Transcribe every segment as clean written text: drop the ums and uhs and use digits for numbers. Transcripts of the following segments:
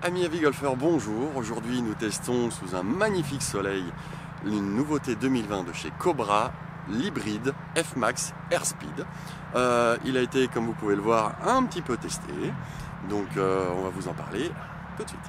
Amis avis golfeurs, bonjour. Aujourd'hui, nous testons sous un magnifique soleil une nouveauté 2020 de chez Cobra, l'hybride F-Max Airspeed. Il a été, comme vous pouvez le voir, un petit peu testé. Donc, on va vous en parler tout de suite.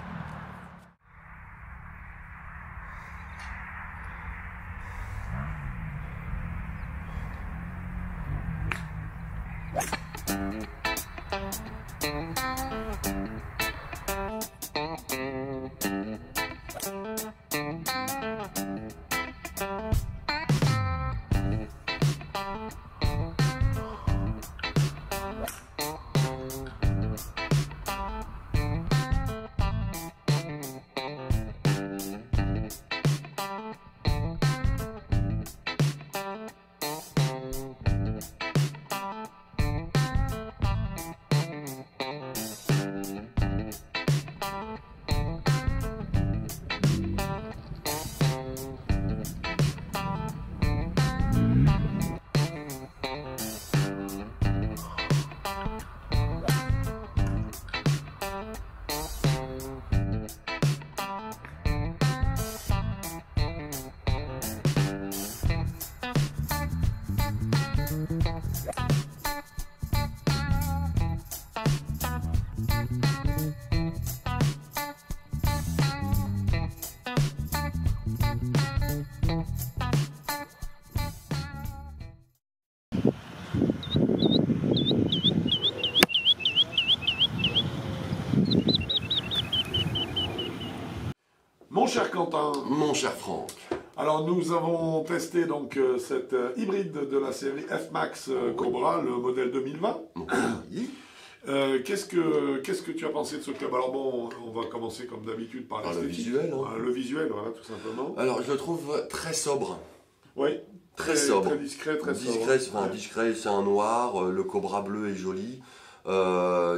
Mon cher Quentin, Mon cher Franck, alors nous avons testé donc cette hybride de la série F-Max Cobra, le modèle 2020. oui. Qu'est-ce que tu as pensé de ce club? Alors bon, on va commencer comme d'habitude par le l'esthétique. visuel. Hein. Le visuel, voilà, tout simplement. Alors, je le trouve très sobre. Oui, Très sobre. Très discret, très sobre. Discret, c'est un noir, le cobra bleu est joli. Non,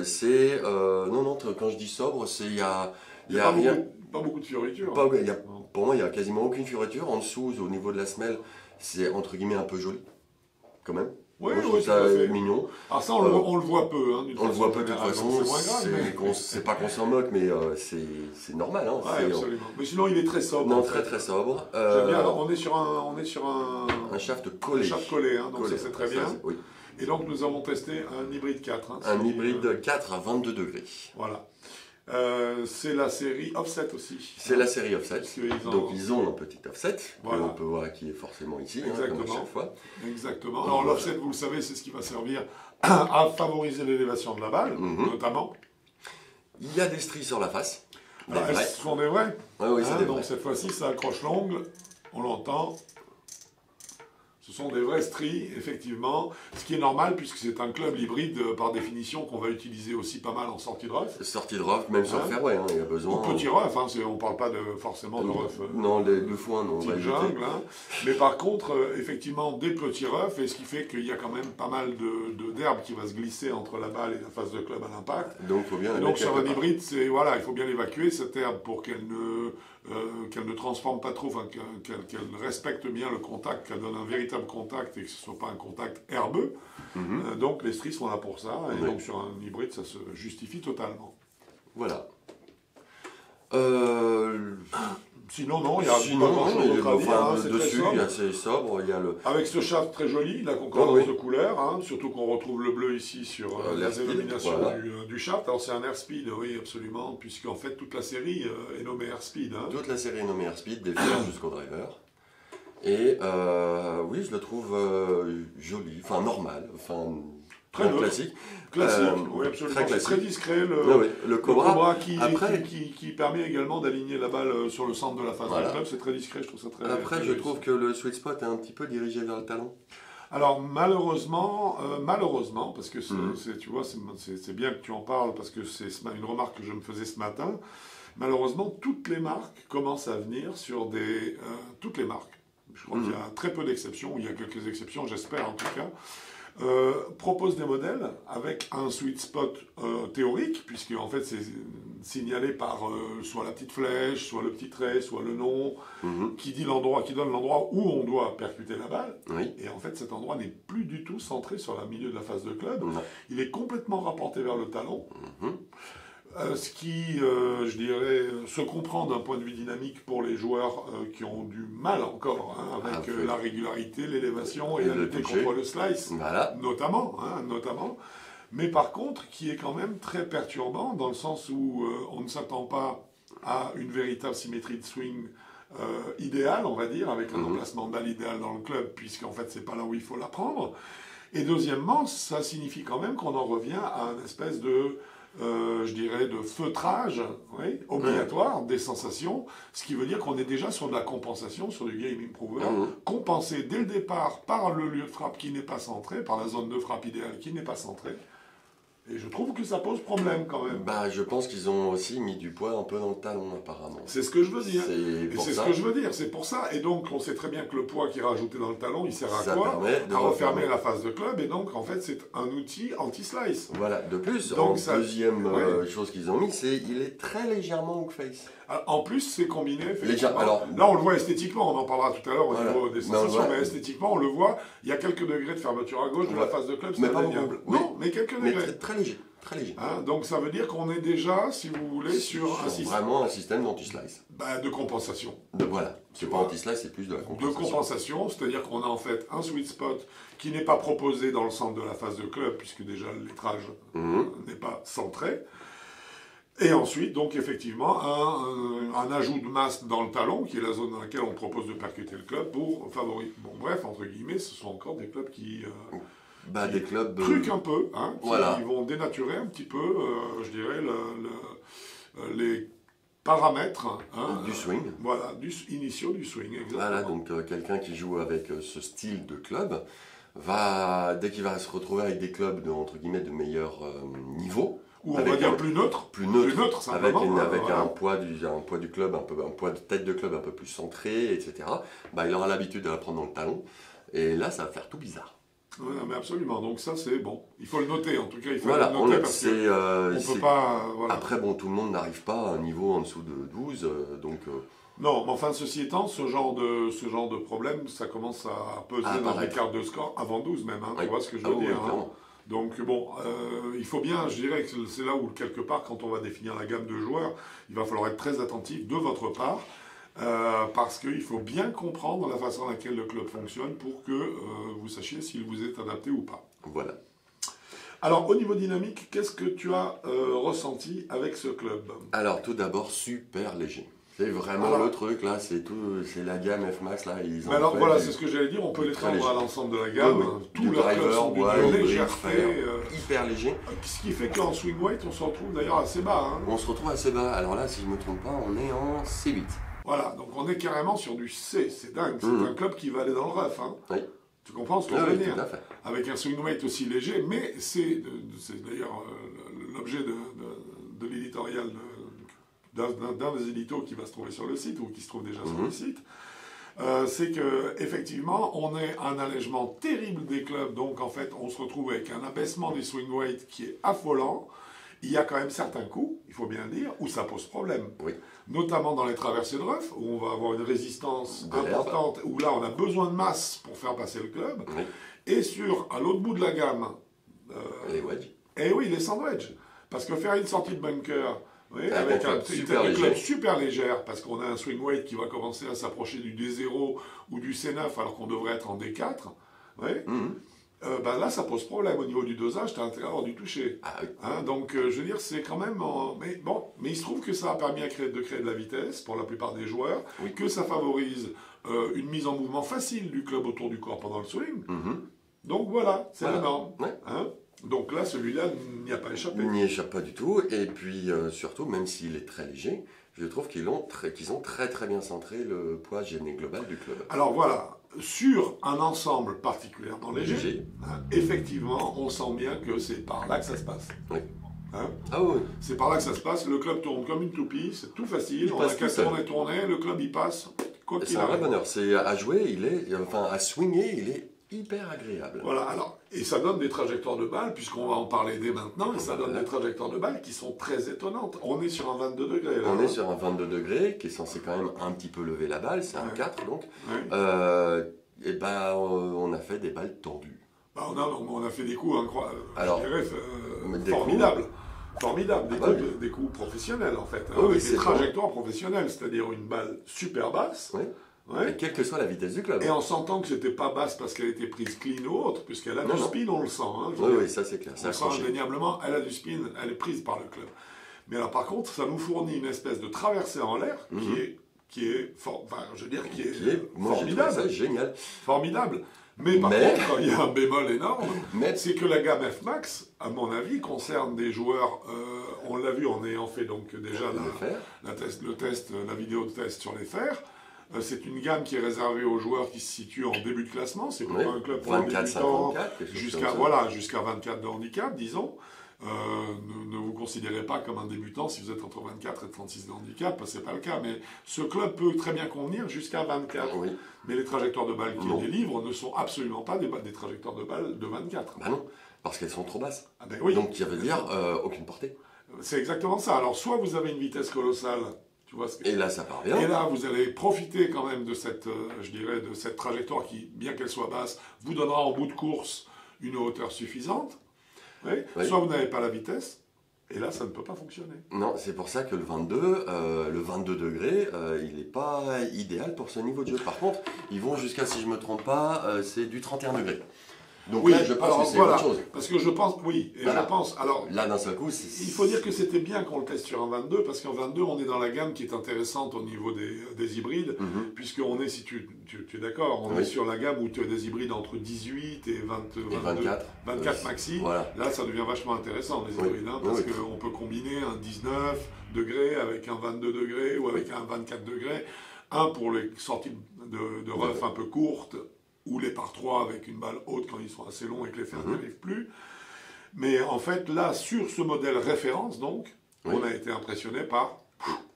quand je dis sobre, c'est il y a rien. Pas beaucoup de fioritures. Pour moi, il n'y a quasiment aucune fioriture. En dessous, au niveau de la semelle, c'est entre guillemets un peu joli, quand même. Oui, moi, je trouve ça mignon. Alors ça, on le voit peu. Hein, on le voit peu de toute façon. C'est moins grave. C'est pas qu'on s'en moque, mais c'est normal. Hein, ouais, absolument. Mais sinon, il est très sobre. Non, très sobre. J'aime bien. Alors, on est sur un shaft collé. Un shaft collé, hein, donc collé, ça c'est très bien. Oui. Et donc nous avons testé un hybride 4. Hein, un hybride 4 à 22 degrés. Voilà. C'est la série Offset aussi. C'est la série Offset. Donc ils ont un petit offset, voilà. que l'on peut voir qui est forcément ici, exactement. Comme à chaque fois. Exactement. Alors l'offset, vous le savez, c'est ce qui va servir à favoriser l'élévation de la balle, notamment. Il y a des stries sur la face. Ce sont des vrais. Oui, c'est des donc vrais. cette fois-ci, ça accroche l'ongle, on l'entend. Ce sont des vrais stries, effectivement, ce qui est normal puisque c'est un club hybride par définition qu'on va utiliser aussi pas mal en sortie de rough. Sortie de rough, même sur le fairway, il y a besoin. Au petit rough, on ne parle pas forcément de rough. Non, le foin, non. Petite jungle, hein. Mais par contre, effectivement, des petits roughs, et ce qui fait qu'il y a quand même pas mal d'herbe qui va se glisser entre la balle et la face de club à l'impact. Donc, faut bien. Donc sur un hybride, il faut bien évacuer cette herbe pour qu'elle ne transforme pas trop, qu'elle respecte bien le contact, qu'elle donne un véritable contact et que ce ne soit pas un contact herbeux. Donc les stries sont là pour ça, et donc sur un hybride, ça se justifie totalement. Voilà. Sinon, non, il y a pas grand-chose d'autre à dire. Dessus, il y a assez sobre. Avec ce shaft très joli, la concordance de couleurs, surtout qu'on retrouve le bleu ici sur la dénomination du shaft. Alors c'est un Airspeed, oui, absolument, puisqu'en fait toute la série est nommée Airspeed. Toute la série est nommée Airspeed, des fleurs jusqu'au driver. Et oui, je le trouve joli, normal, très classique. Classique, oui, absolument. Très classique. Très discret, le Cobra qui permet également d'aligner la balle sur le centre de la face du club. C'est très discret, je trouve ça très Après, je trouve que le sweet spot est un petit peu dirigé vers le talon. Alors malheureusement, parce que tu vois, c'est bien que tu en parles, parce que c'est une remarque que je me faisais ce matin. Malheureusement, toutes les marques commencent à venir sur toutes les marques. Je crois qu'il y a très peu d'exceptions, il y a quelques exceptions, j'espère en tout cas. Propose des modèles avec un sweet spot théorique, puisque en fait c'est signalé par soit la petite flèche, soit le petit trait, soit le nom, qui donne l'endroit où on doit percuter la balle. Oui. Et en fait cet endroit n'est plus du tout centré sur le milieu de la face de club. Il est complètement rapporté vers le talon. Ce qui, je dirais, se comprend d'un point de vue dynamique pour les joueurs qui ont du mal encore, hein, avec la régularité, l'élévation et la lutte contre le slice, notamment. Mais par contre, qui est quand même très perturbant, dans le sens où on ne s'attend pas à une véritable symétrie de swing idéale, on va dire, avec un emplacement de balle idéal dans le club, puisqu'en fait, c'est pas là où il faut la prendre. Et deuxièmement, ça signifie quand même qu'on en revient à une espèce de... je dirais, de feutrage obligatoire des sensations, ce qui veut dire qu'on est déjà sur de la compensation, sur du game improver, compensé dès le départ par le lieu de frappe qui n'est pas centré, par la zone de frappe idéale qui n'est pas centrée. Et je trouve que ça pose problème quand même. Je pense qu'ils ont aussi mis du poids un peu dans le talon apparemment. C'est ce que je veux dire. C'est ce que je veux dire, c'est pour ça. Et donc on sait très bien que le poids qui est rajouté dans le talon, il sert à quoi? À refermer la phase de club. Et donc en fait c'est un outil anti-slice. Voilà, de plus, donc, deuxième chose qu'ils ont mis, c'est il est très légèrement hook face. En plus, c'est combiné. Alors, là, on le voit esthétiquement, on en parlera tout à l'heure au niveau des sensations, mais esthétiquement, on le voit. Il y a quelques degrés de fermeture à gauche de la phase de club. Mais pas beaucoup. Non, mais quelques degrés. Mais très léger. Très léger. Donc ça veut dire qu'on est déjà, si vous voulez, sur un système. Vraiment un système d'anti-slice. De compensation. Voilà. C'est pas anti-slice, c'est plus de la compensation. De compensation, c'est-à-dire qu'on a en fait un sweet spot qui n'est pas proposé dans le centre de la phase de club, puisque déjà le lettrage n'est pas centré. Et ensuite, donc effectivement, un ajout de masse dans le talon, qui est la zone dans laquelle on propose de percuter le club pour favoriser. Bon, bref, entre guillemets, ce sont encore des clubs qui des clubs truquent un peu, qui vont dénaturer un petit peu, je dirais, les paramètres du swing. Voilà, initiaux du swing, exactement. Voilà, donc quelqu'un qui joue avec ce style de club dès qu'il va se retrouver avec des clubs de, entre guillemets, de meilleur niveau, ou on va dire plus neutre, avec un poids du club, un poids de tête de club un peu plus centré, etc. Il aura l'habitude de la prendre dans le talon, et là ça va faire tout bizarre. Oui, mais absolument, donc ça c'est bon, il faut le noter, en tout cas il faut le noter parce qu'on peut pas... Après bon, tout le monde n'arrive pas à un niveau en dessous de 12, donc... Non, mais enfin, ceci étant, ce genre de problème, ça commence à peser dans les cartes de score, avant 12 même, tu vois ce que je veux dire. Donc bon, il faut bien, je dirais que c'est là où quelque part, quand on va définir la gamme de joueurs, il va falloir être très attentif de votre part, parce qu'il faut bien comprendre la façon dans laquelle le club fonctionne pour que vous sachiez s'il vous est adapté ou pas. Voilà. Alors, au niveau dynamique, qu'est-ce que tu as ressenti avec ce club? Alors, tout d'abord, super léger. C'est vraiment le truc, là, c'est la gamme F-Max, là, ils ont alors voilà, c'est ce que j'allais dire, on peut l'étendre à l'ensemble de la gamme, tous leurs clubs sont d'une légèreté, hyper léger. Ce qui fait qu'en swing weight, on se retrouve d'ailleurs assez bas. On se retrouve assez bas, alors là, si je ne me trompe pas, on est en C8. Voilà, donc on est carrément sur du C, c'est dingue, c'est un club qui va aller dans le rough. Oui. Tu comprends ce que je veux dire? Tout à fait. Avec un swing weight aussi léger, mais c'est d'ailleurs l'objet de l'éditorial d'un des éditos qui va se trouver sur le site, ou qui se trouve déjà sur le site, c'est qu'effectivement, on est un allègement terrible des clubs, donc en fait, on se retrouve avec un abaissement des swing weight qui est affolant. Il y a quand même certains coups, il faut bien le dire, où ça pose problème. Oui. Notamment dans les traversées de rough, où on va avoir une résistance importante, où là, on a besoin de masse pour faire passer le club. Oui. Et à l'autre bout de la gamme... les wedges. Eh oui, les sandwich. Parce que faire une sortie de bunker... Oui, avec une club super légère, parce qu'on a un swing weight qui va commencer à s'approcher du D0 ou du C9 alors qu'on devrait être en D4. Oui. Là, ça pose problème au niveau du dosage, tu as intérêt à avoir du toucher. Donc, je veux dire, c'est quand même... Mais il se trouve que ça a permis de créer de la vitesse pour la plupart des joueurs, que ça favorise une mise en mouvement facile du club autour du corps pendant le swing. Donc voilà, c'est la norme. Donc là, celui-là n'y a pas échappé. Il n'y échappe pas du tout. Et puis, surtout, même s'il est très léger, je trouve qu'ils ont très très bien centré le poids gêné global du club. Alors voilà, sur un ensemble particulièrement léger, effectivement, on sent bien que c'est par là que ça se passe. Oui. C'est par là que ça se passe. Le club tourne comme une toupie, c'est tout facile. On a qu'à tourner, le club il passe. C'est un vrai bonheur. C'est à jouer, à swinger, il est hyper agréable. Voilà, alors, et ça donne des trajectoires de balles, puisqu'on va en parler dès maintenant, et ça donne des trajectoires de balles qui sont très étonnantes. On est sur un 22 degrés. Là, on est sur un 22 degrés, qui est censé quand même un petit peu lever la balle, c'est un 4 donc. On a fait des balles tendues. On a fait des coups incroyables, formidables. Formidable, des coups professionnels en fait, avec des trajectoires professionnelles, c'est-à-dire une balle super basse. Oui. Ouais. Quelle que soit la vitesse du club. Et on s'entend que c'était pas basse parce qu'elle était prise clean ou autre, puisqu'elle a du spin, on le sent. Hein, oui, ça c'est clair. On le sent indéniablement, elle a du spin, elle est prise par le club. Mais là par contre, ça nous fournit une espèce de traversée en l'air qui est formidable. C'est génial. Formidable. Mais par contre, il y a un bémol énorme, c'est que la gamme F-Max, à mon avis, concerne des joueurs, on l'a vu en ayant fait donc déjà la vidéo de test sur les fers. C'est une gamme qui est réservée aux joueurs qui se situent en début de classement. C'est pas un club pour 24, jusqu'à 24 de handicap, disons. Ne vous considérez pas comme un débutant si vous êtes entre 24 et 36 de handicap, c'est pas le cas. Mais ce club peut très bien convenir jusqu'à 24. Oui. Mais les trajectoires de balles qu'il délivre ne sont absolument pas des trajectoires de balles de 24. Bah non, parce qu'elles sont trop basses. Ah ben oui. Donc ça veut dire aucune portée. C'est exactement ça. Alors soit vous avez une vitesse colossale. Et là, ça part bien. Et là, vous allez profiter quand même de cette, de cette trajectoire qui, bien qu'elle soit basse, vous donnera en bout de course une hauteur suffisante. Oui. Soit vous n'avez pas la vitesse, et là, ça ne peut pas fonctionner. Non, c'est pour ça que le 22 degrés, il n'est pas idéal pour ce niveau de jeu. Par contre, ils vont jusqu'à, si je ne me trompe pas, c'est du 31 degrés. Donc là, je pense que c'est autre chose. Parce que je pense, je pense, alors... Là, d'un seul coup, il faut dire que c'était bien qu'on le teste sur un 22, parce qu'en 22, on est dans la gamme qui est intéressante au niveau des hybrides, puisqu'on est, si tu es d'accord, on est sur la gamme où tu as des hybrides entre 18 et 24 maxi. Voilà. Là, ça devient vachement intéressant, les hybrides, parce qu'on peut combiner un 19 degrés avec un 22 degrés ou avec un 24 degrés. Un pour les sorties de ref un peu courtes, ou les par 3 avec une balle haute quand ils sont assez longs et que les fers n'arrivent plus. Mais en fait, là, sur ce modèle référence, donc, on a été impressionné par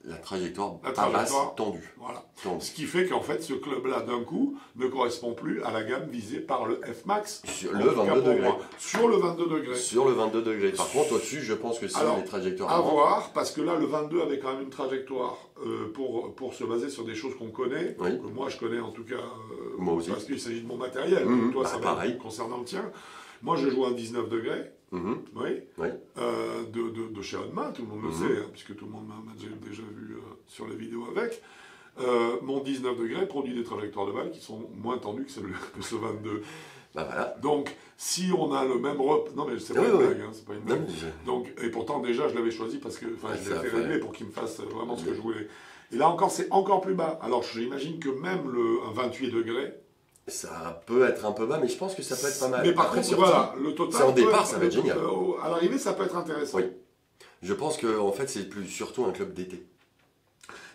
la trajectoire basse tendue. Voilà. Ce qui fait qu'en fait, ce club-là, d'un coup, ne correspond plus à la gamme visée par le F-Max. Sur le 22 degrés. Sur le 22 degrés. Sur le 22 degrés. Par contre, au-dessus, je pense que c'est les trajectoires. À voir, parce que là, le 22 avait quand même une trajectoire pour se baser sur des choses qu'on connaît. Que moi, je connais en tout cas. Moi aussi. Parce qu'il s'agit de mon matériel. Toi, ça va concernant le tien. Moi, je joue à 19 degrés. De chez Honma, tout le monde le sait, puisque tout le monde m'a déjà vu sur les vidéos avec. Mon 19 degrés produit des trajectoires de balles qui sont moins tendues que ce 22. Bah voilà. Donc, si on a le même non mais c'est pas une blague, c'est pas une blague. Donc, et pourtant déjà je l'avais choisi parce que je l'ai fait régler pour qu'il me fasse vraiment ce que je voulais. Et là encore c'est encore plus bas. Alors j'imagine que même un 28 degrés. Ça peut être un peu bas, mais je pense que ça peut être pas mal. Mais par contre, voilà, le total. En départ, ça va être génial. À l'arrivée, ça peut être intéressant. Oui. Je pense qu'en fait, c'est surtout un club d'été.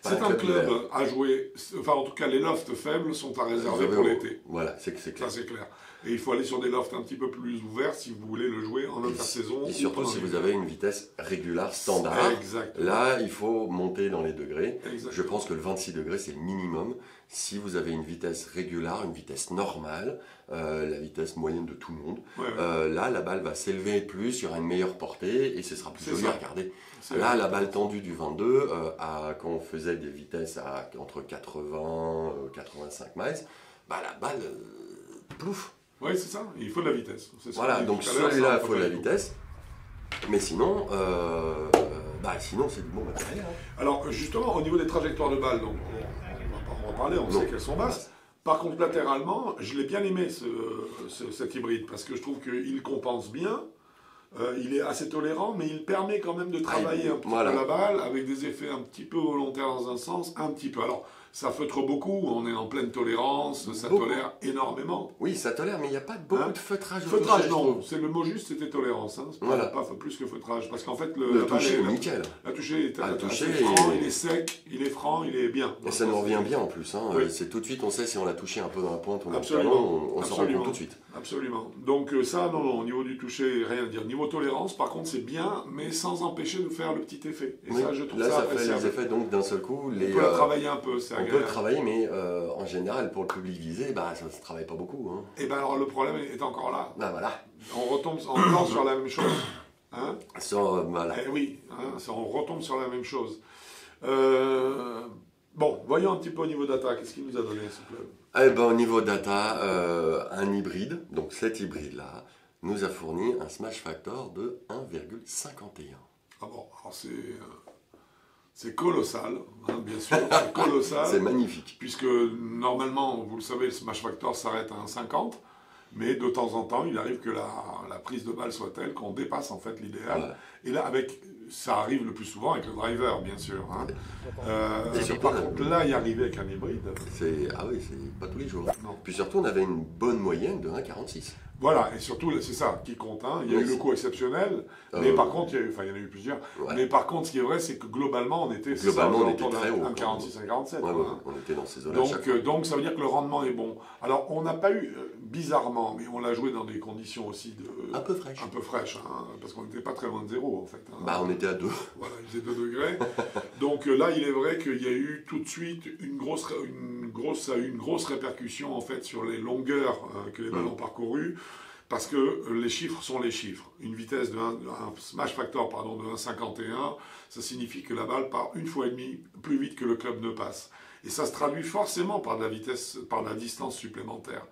C'est un club à jouer. Enfin, en tout cas, les lofts faibles sont à réserver pour l'été. Voilà, c'est clair. Ça, c'est clair. Et il faut aller sur des lofts un petit peu plus ouverts si vous voulez le jouer en intersaison. Et surtout si vous avez une vitesse régulière standard. Exactement. Là, il faut monter dans les degrés. Exactement. Je pense que le 26 degrés, c'est le minimum. Si vous avez une vitesse régulière, une vitesse normale, la vitesse moyenne de tout le monde, là, la balle va s'élever plus, il y aura une meilleure portée et ce sera plus joli à regarder. Là, la balle tendue du 22, quand on faisait des vitesses entre 80 et 85 miles, bah, la balle, plouf. Oui, c'est ça, il faut de la vitesse. Voilà, donc celui-là, il faut de la vitesse. Mais sinon, sinon c'est du bon matériel. Alors, justement, au niveau des trajectoires de balles, donc, on va en parler, on sait qu'elles sont basses. Par contre, latéralement, je l'ai bien aimé, cet hybride, parce que je trouve qu'il compense bien. Il est assez tolérant, mais il permet quand même de travailler un petit peu la balle, avec des effets un petit peu volontaires dans un sens, un petit peu. Alors, ça feutre beaucoup, on est en pleine tolérance, ça tolère énormément. Oui, ça tolère, mais il n'y a pas beaucoup de feutrage. Feutrage, non, c'est le mot juste, c'était tolérance. C'est pas plus que feutrage, parce qu'en fait, le toucher est nickel. Le toucher est franc, il est sec, il est franc, il est bien. Et ça nous revient bien en plus. C'est tout de suite, on sait si on l'a touché un peu dans la pointe ou dans le talon, on s'en rend compte tout de suite. Absolument. Donc ça, non, au niveau du toucher, rien à dire. Niveau tolérance, par contre, c'est bien, mais sans empêcher de faire le petit effet. Et ça, je trouve ça appréciable. Là, ça fait les effets, donc d'un seul coup. On peut travailler un peu, c'est agréable. On peut le travailler, mais en général, pour le public visé, ça ne se travaille pas beaucoup. Et alors, le problème est encore là. Voilà. On retombe encore sur la même chose. Oui, on retombe sur la même chose. Bon, voyons un petit peu au niveau data. Qu'est-ce qu'il nous a donné, ce club ? Au niveau data, un hybride, donc cet hybride-là, nous a fourni un smash factor de 1,51. Ah bon, alors c'est colossal, hein, bien sûr, c'est colossal. C'est magnifique. Puisque normalement, vous le savez, le smash factor s'arrête à 1,50, mais de temps en temps, il arrive que la prise de balle soit telle qu'on dépasse en fait l'idéal. Ouais. Et là, ça arrive le plus souvent avec le driver, bien sûr. Hein. Par contre, là, y arriver avec un hybride... Ah oui, c'est pas tous les jours. Non. Puis surtout, on avait une bonne moyenne de 1,46. Voilà, et surtout, c'est ça qui compte. Hein. Il y a eu le coup exceptionnel, mais par contre, il y en a eu plusieurs. Ouais. Mais par contre, ce qui est vrai, c'est que globalement, on était très haut. 1,46, 1,47. Ouais, hein. On était dans ces eaux-là. Donc, ça veut dire que le rendement est bon. Alors, on n'a pas eu, bizarrement, mais on l'a joué dans des conditions aussi un peu fraîches. Un peu fraîches, hein, parce qu'on n'était pas très loin de zéro, en fait. Hein. Bah, on était à 2. Voilà, il faisait 2 degrés. Donc là, il est vrai qu'il y a eu tout de suite une grosse répercussion, en fait, sur les longueurs que les balles ont parcourues. Parce que les chiffres sont les chiffres. Une vitesse un smash factor de 1,51, ça signifie que la balle part 1,5 fois plus vite que le club ne passe. Et ça se traduit forcément par la distance supplémentaire.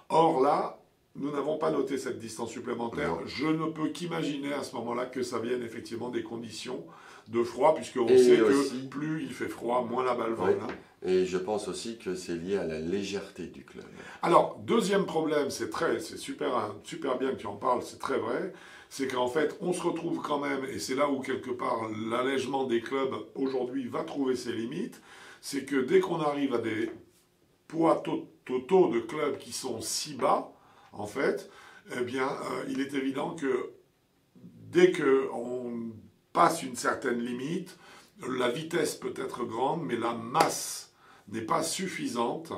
Or là, nous n'avons pas noté cette distance supplémentaire. Non. Je ne peux qu'imaginer à ce moment-là que ça vienne effectivement des conditions de froid, puisqu'on sait que plus il fait froid, moins la balle vole. Oui. Et je pense aussi que c'est lié à la légèreté du club. Alors, deuxième problème, c'est super bien que tu en parles, c'est très vrai, c'est qu'en fait, on se retrouve quand même, et c'est là où quelque part l'allègement des clubs aujourd'hui va trouver ses limites, c'est que dès qu'on arrive à des poids totaux de clubs qui sont si bas, en fait, eh bien, il est évident que dès qu'on passe une certaine limite, la vitesse peut être grande, mais la masse n'est pas suffisante.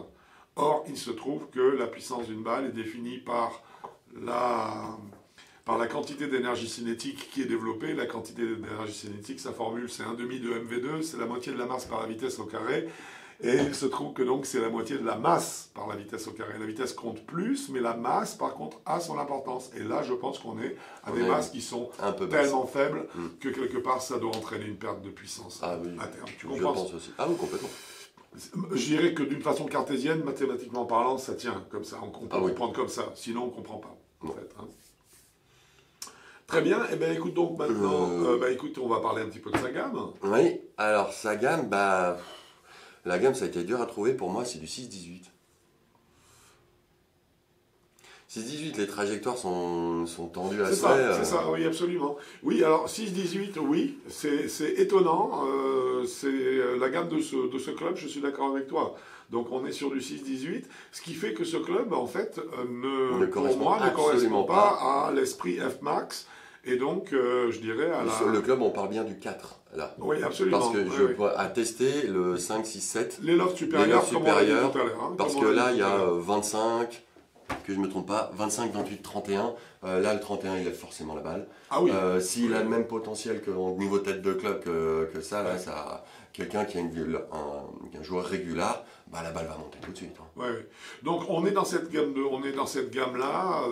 Or, il se trouve que la puissance d'une balle est définie par la quantité d'énergie cinétique qui est développée. La quantité d'énergie cinétique, sa formule, c'est 1/2 de mv2, c'est la moitié de la masse par la vitesse au carré. Et il se trouve que donc c'est la moitié de la masse par la vitesse au carré. La vitesse compte plus, mais la masse, par contre, a son importance. Et là, je pense qu'on est à des masses qui sont tellement faibles que quelque part, ça doit entraîner une perte de puissance à terme. Tu comprends? Je pense aussi. Ah oui, complètement. Je dirais que d'une façon cartésienne, mathématiquement parlant, ça tient comme ça. On peut comprendre comme ça. Sinon, on ne comprend pas. En fait, hein. Très bien. Eh bien, écoute, donc maintenant, écoute, on va parler un petit peu de sa gamme. Oui, alors sa gamme, la gamme, ça a été dur à trouver. Pour moi, c'est du 6-18. 6-18, les trajectoires sont tendues assez. C'est ça, oui, absolument. Oui, alors 6-18, oui, c'est étonnant. C'est la gamme de ce club, je suis d'accord avec toi. Donc on est sur du 6-18, ce qui fait que ce club, en fait, ne correspond pas à l'esprit F-Max. Et donc, je dirais à Sur le club, on parle bien du 4, là. Oui, absolument. Parce que je peux attester le 5, 6, 7. Les lofts supérieurs, comme on l'a dit tout à l'heure. Hein, parce que là, il y a 25, que je ne me trompe pas, 25, 28, 31. Là, le 31, il lève forcément la balle. Ah oui. S'il a le même potentiel qu'au niveau tête de club que ça, là, ça, quelqu'un qui a un joueur régulier, la balle va monter tout de suite. Hein. Ouais. Donc, on est dans cette gamme-là.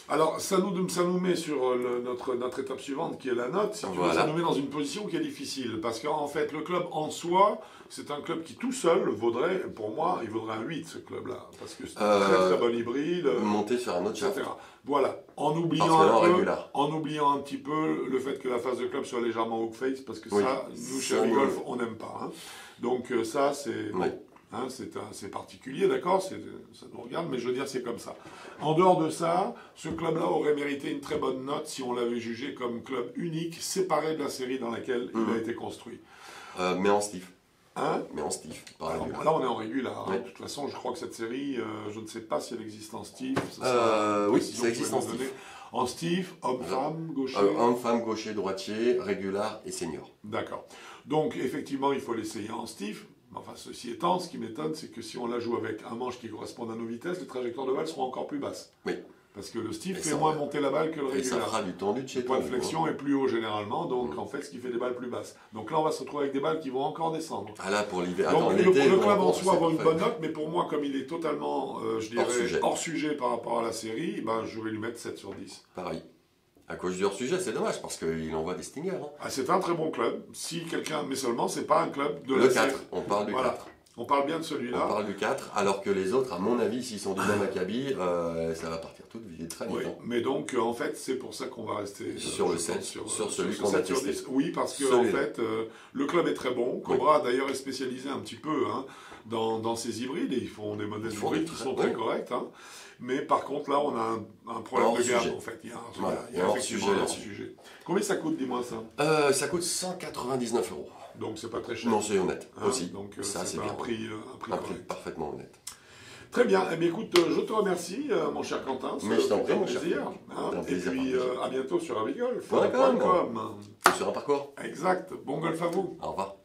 Alors, ça nous met sur notre étape suivante, qui est la note. Si tu veux, ça nous met dans une position qui est difficile. Parce qu'en fait, le club en soi, c'est un club qui tout seul vaudrait, pour moi, il vaudrait un 8, ce club-là. Parce que c'est un très très bon hybride. Monter sur un autre etc. Voilà. En oubliant un petit peu le fait que la phase de club soit légèrement hook face, parce que ça, nous, chez Golf, on n'aime pas. Hein. Donc ça, c'est... Oui. Hein, c'est particulier, d'accord, ça nous regarde, mais je veux dire, c'est comme ça. En dehors de ça, ce club-là aurait mérité une très bonne note si on l'avait jugé comme club unique, séparé de la série dans laquelle il a été construit. Mais en stiff. Hein? Mais en stiff, par régular. Là, on est en régular. Hein. De toute façon, je crois que cette série, je ne sais pas si elle existe en stiff. Oui, ça existe en stiff. En stiff, homme-femme, gaucher. Homme-femme, gaucher, droitier, régular et senior. D'accord. Donc, effectivement, il faut l'essayer en stiff. Enfin, ceci étant, ce qui m'étonne, c'est que si on la joue avec un manche qui correspond à nos vitesses, les trajectoires de balle seront encore plus basses. Oui. Parce que le stiff fait moins monter la balle que le régular. Et ça fera du tendu de chez toi. Le point de flexion est plus haut généralement, donc en fait, ce qui fait des balles plus basses. Donc là, on va se retrouver avec des balles qui vont encore descendre. Ah là, pour l'hiver. Donc le club en soi vaut une bonne note, mais pour moi, comme il est totalement, je dirais, hors sujet par rapport à la série, je vais lui mettre 7 sur 10. Pareil. À cause du hors-sujet, c'est dommage, parce qu'il envoie des stingers. Hein. Ah, c'est un très bon club. Si quelqu'un, mais seulement, c'est pas un club de la série. Le 4, on parle du 4. On parle bien de On celui-là. parle du 4, alors que les autres, à mon avis, s'ils sont du même acabit, ça va partir tout vite, très vite. Oui, mais donc en fait c'est pour ça qu'on va rester sur le 7, sur celui qu'on a testé. Oui, parce que en fait le club est très bon. Cobra d'ailleurs est spécialisé un petit peu dans ces hybrides et ils font des modèles hybrides qui sont très corrects. Mais par contre là on a un problème de gamme en fait. Il y a effectivement un sujet. Combien ça coûte, dis-moi ça? Ça coûte 199 €. Donc c'est pas très cher. Non, c'est honnête aussi. Donc ça c'est bien. Un prix parfaitement honnête. Très bien. Eh bien, écoute, je te remercie, mon cher Quentin. Mais je t'en prie, mon cher. Et puis, à bientôt sur avigolf.com. Sur un parcours. Exact. Bon golf à vous. Au revoir.